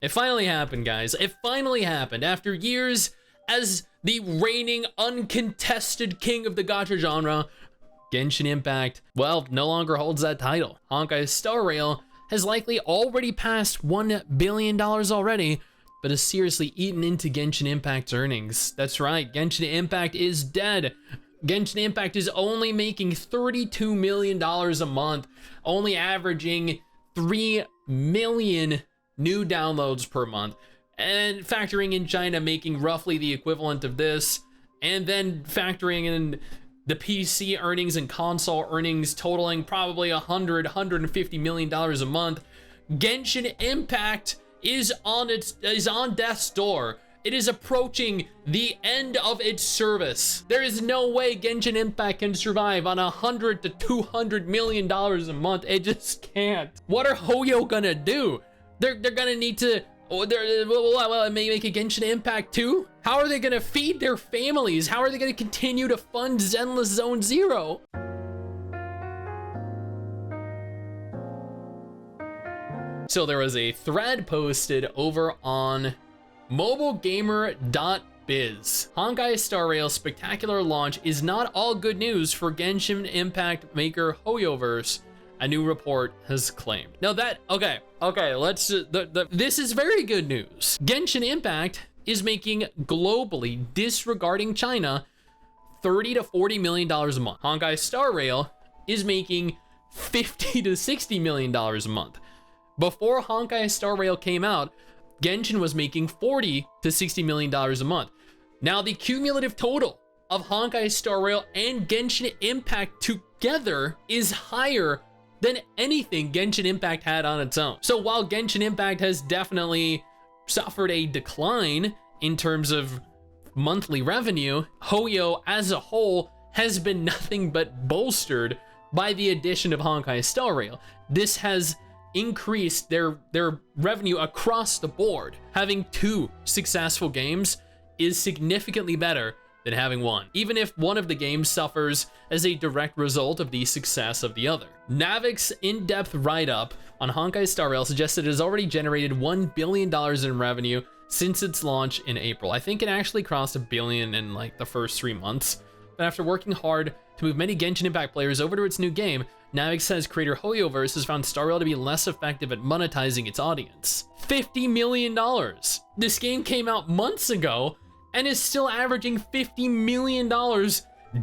It finally happened, guys. It finally happened. After years as the reigning uncontested king of the gacha genre, Genshin Impact, well, no longer holds that title. Honkai's Star Rail has likely already passed $1 billion already, but has seriously eaten into Genshin Impact's earnings. That's right, Genshin Impact is dead. Genshin Impact is only making $32 million a month, only averaging 3 million new downloads per month, and factoring in China making roughly the equivalent of this, and then factoring in the PC earnings and console earnings totaling probably $150 million a month. Genshin Impact is on death's door. It is approaching the end of its service. There is no way Genshin Impact can survive on $100 to $200 million a month. It just can't. What are Hoyo gonna do? They're gonna need to make a Genshin Impact 2? How are they gonna feed their families? How are they gonna continue to fund Zenless Zone Zero? So there was a thread posted over on mobilegamer.biz. Honkai Star Rail's spectacular launch is not all good news for Genshin Impact maker HoYo'Verse, a new report has claimed. Now that, okay, let's, this is very good news. Genshin Impact is making globally, disregarding China, $30 to $40 million a month. Honkai Star Rail is making $50 to $60 million a month. Before Honkai Star Rail came out, Genshin was making $40 to $60 million a month. Now the cumulative total of Honkai Star Rail and Genshin Impact together is higher than anything Genshin Impact had on its own. So while Genshin Impact has definitely suffered a decline in terms of monthly revenue, Hoyo as a whole has been nothing but bolstered by the addition of Honkai Star Rail. This has increased their revenue across the board. Having 2 successful games is significantly better than having one, even if one of the games suffers as a direct result of the success of the other. Navik's in-depth write-up on Honkai Star Rail suggests that it has already generated $1 billion in revenue since its launch in April. I think it actually crossed $1 billion in like the first 3 months. But after working hard to move many Genshin Impact players over to its new game, Navik says creator HoYo'Verse has found Star Rail to be less effective at monetizing its audience. $50 million. This game came out months ago and is still averaging $50 million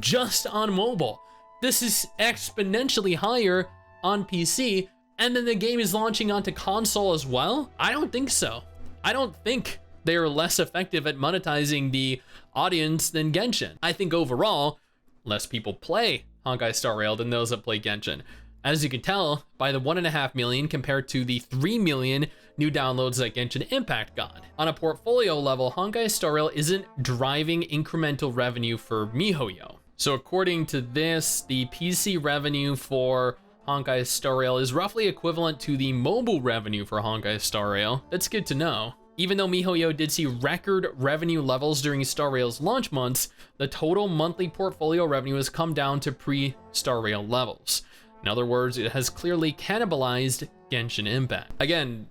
just on mobile. This is exponentially higher on PC, and then the game is launching onto console as well? I don't think so. I don't think they are less effective at monetizing the audience than Genshin. I think overall, less people play Honkai Star Rail than those that play Genshin. As you can tell by the 1.5 million compared to the 3 million new downloads that Genshin Impact got. On a portfolio level, Honkai Star Rail isn't driving incremental revenue for miHoYo. So according to this, the PC revenue for Honkai Star Rail is roughly equivalent to the mobile revenue for Honkai Star Rail. That's good to know. Even though miHoYo did see record revenue levels during Star Rail's launch months, the total monthly portfolio revenue has come down to pre-Star Rail levels. In other words, it has clearly cannibalized Genshin Impact. Again,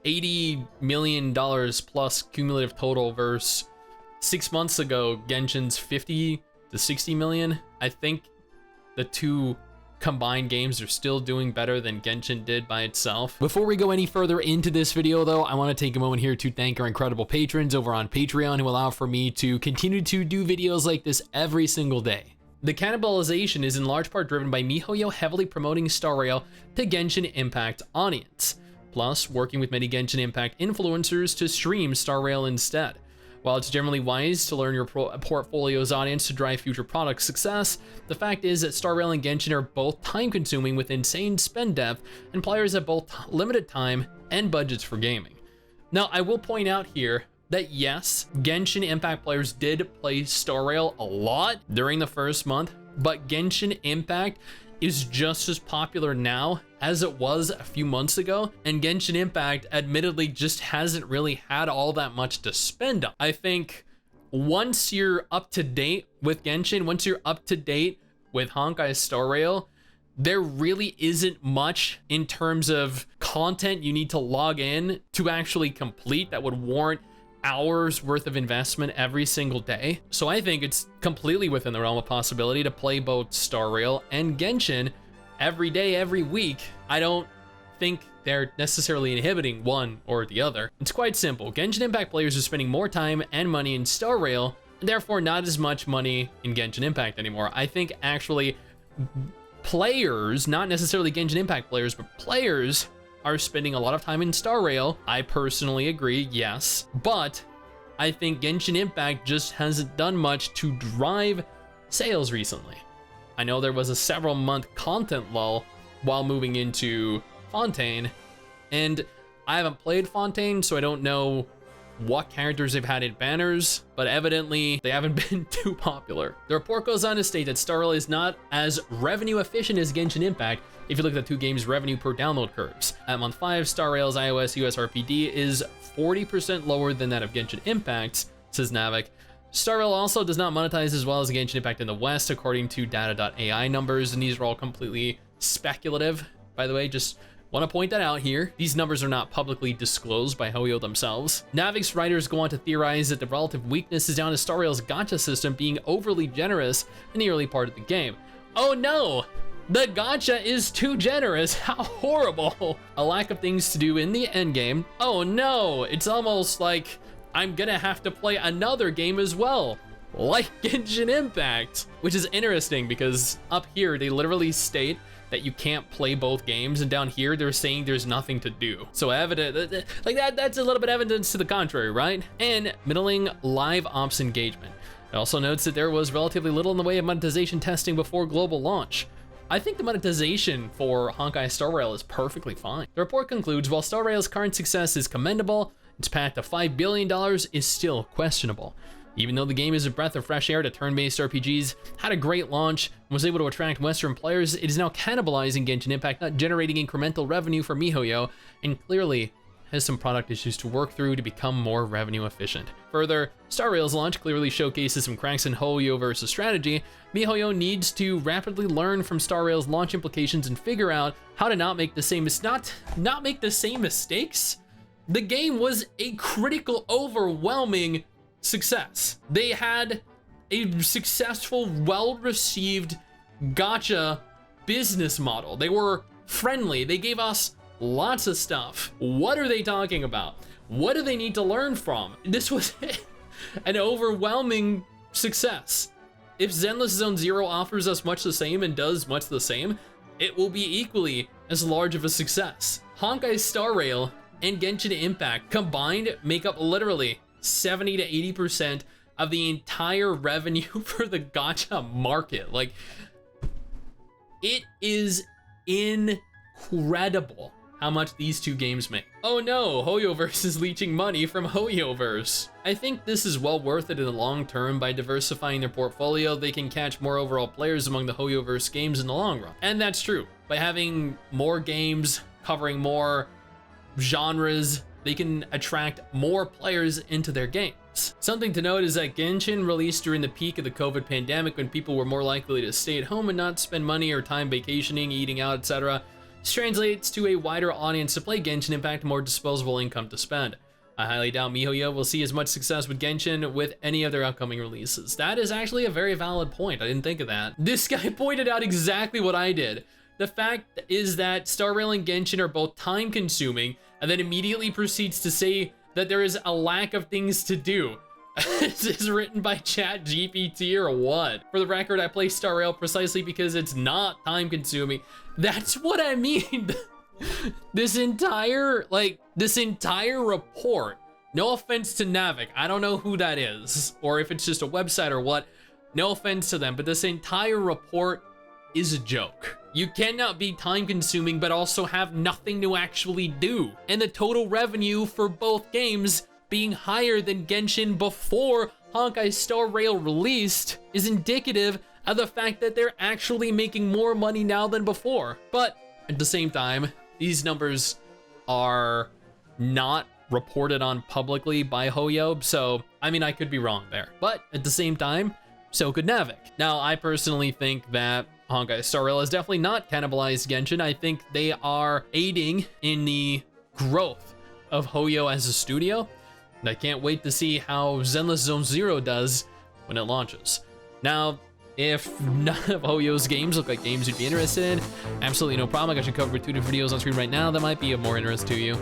$80 million plus cumulative total versus 6 months ago, Genshin's 50 to 60 million. I think the two combined games are still doing better than Genshin did by itself. Before we go any further into this video though, I want to take a moment here to thank our incredible patrons over on Patreon who allow for me to continue to do videos like this every single day. The cannibalization is in large part driven by miHoYo heavily promoting Star Rail to Genshin Impact audience, plus working with many Genshin Impact influencers to stream Star Rail instead. While it's generally wise to learn your portfolio's audience to drive future product success, the fact is that Star Rail and Genshin are both time-consuming with insane spend depth, and players have both limited time and budgets for gaming. Now, I will point out here that yes, Genshin Impact players did play Star Rail a lot during the first month, but Genshin Impact is just as popular now as it was a few months ago, and Genshin Impact admittedly just hasn't really had all that much to spend on. I think once you're up to date with Genshin, once you're up to date with Honkai Star Rail, there really isn't much in terms of content you need to log in to actually complete that would warrant hours worth of investment every single day. So I think it's completely within the realm of possibility to play both Star Rail and Genshin every day, every week. I don't think they're necessarily inhibiting one or the other. It's quite simple. Genshin Impact players are spending more time and money in Star Rail, and therefore not as much money in Genshin Impact anymore. I think actually players, not necessarily Genshin Impact players, but players are spending a lot of time in Star Rail. I personally agree, yes, but I think Genshin Impact just hasn't done much to drive sales recently. I know there was a several month content lull while moving into Fontaine, and I haven't played Fontaine, so I don't know what characters they've had in banners, but evidently they haven't been too popular. The report goes on to state that Star Rail is not as revenue efficient as Genshin Impact if you look at the two games' revenue per download curves. At month 5, Star Rail's iOS US RPD is 40% lower than that of Genshin Impact, says Navik. Star Rail also does not monetize as well as Genshin Impact in the West, according to data.ai numbers, and these are all completely speculative, by the way. Just want to point that out here. These numbers are not publicly disclosed by Hoyo themselves. Navik's writers go on to theorize that the relative weakness is down to Star Rail's gacha system being overly generous in the early part of the game. Oh no! The gacha is too generous. How horrible! A lack of things to do in the endgame. Oh no! It's almost like I'm gonna have to play another game as well, like Genshin Impact, which is interesting because up here they literally state that you can't play both games, and down here they're saying there's nothing to do. So evident, like that's a little bit evidence to the contrary, right? And middling live ops engagement. It also notes that there was relatively little in the way of monetization testing before global launch. I think the monetization for Honkai Star Rail is perfectly fine. The report concludes, while Star Rail's current success is commendable, its path to $5 billion is still questionable. Even though the game is a breath of fresh air to turn-based RPGs, had a great launch, and was able to attract Western players, it is now cannibalizing Genshin Impact, not generating incremental revenue for miHoYo, and clearly has some product issues to work through to become more revenue efficient. Further, Star Rail's launch clearly showcases some cracks in HoYoverse's strategy. miHoYo needs to rapidly learn from Star Rail's launch implications and figure out how to not make the same mistakes. The game was a critical, overwhelming success. They had a successful, well-received gacha business model. They were friendly. They gave us lots of stuff. What are they talking about? What do they need to learn from? This was an overwhelming success. If Zenless Zone Zero offers us much the same and does much the same, it will be equally as large of a success. Honkai Star Rail and Genshin Impact combined make up literally 70 to 80% of the entire revenue for the gacha market. Like, it is incredible how much these two games make. Oh no, HoYoverse is leeching money from Hoyo'S. I think this is well worth it in the long term. By diversifying their portfolio, they can catch more overall players among the Hoyo'S games in the long run. And that's true. By having more games covering more genres, they can attract more players into their games. Something to note is that Genshin released during the peak of the COVID pandemic, when people were more likely to stay at home and not spend money or time vacationing, eating out, etc. This translates to a wider audience to play Genshin Impact, more disposable income to spend. I highly doubt miHoYo will see as much success with Genshin with any of their upcoming releases. That is actually a very valid point. I didn't think of that. This guy pointed out exactly what I did. The fact is that Star Rail and Genshin are both time consuming, and then immediately proceeds to say that there is a lack of things to do. Is this written by ChatGPT or what? For the record, I play Star Rail precisely because it's not time consuming. That's what I mean. This entire report, no offense to Navik, I don't know who that is, or if it's just a website or what, no offense to them, but this entire report is a joke. You cannot be time consuming but also have nothing to actually do. And the total revenue for both games being higher than Genshin before Honkai Star Rail released is indicative of the fact that they're actually making more money now than before. But at the same time, these numbers are not reported on publicly by Hoyo, so I mean, I could be wrong there. But at the same time, so could Navik. Now, I personally think that Honkai Star Rail has definitely not cannibalized Genshin. I think they are aiding in the growth of Hoyo as a studio, and I can't wait to see how Zenless Zone Zero does when it launches. Now, if none of Hoyo's games look like games you'd be interested in, absolutely no problem. I got you covered with 2 different videos on screen right now that might be of more interest to you.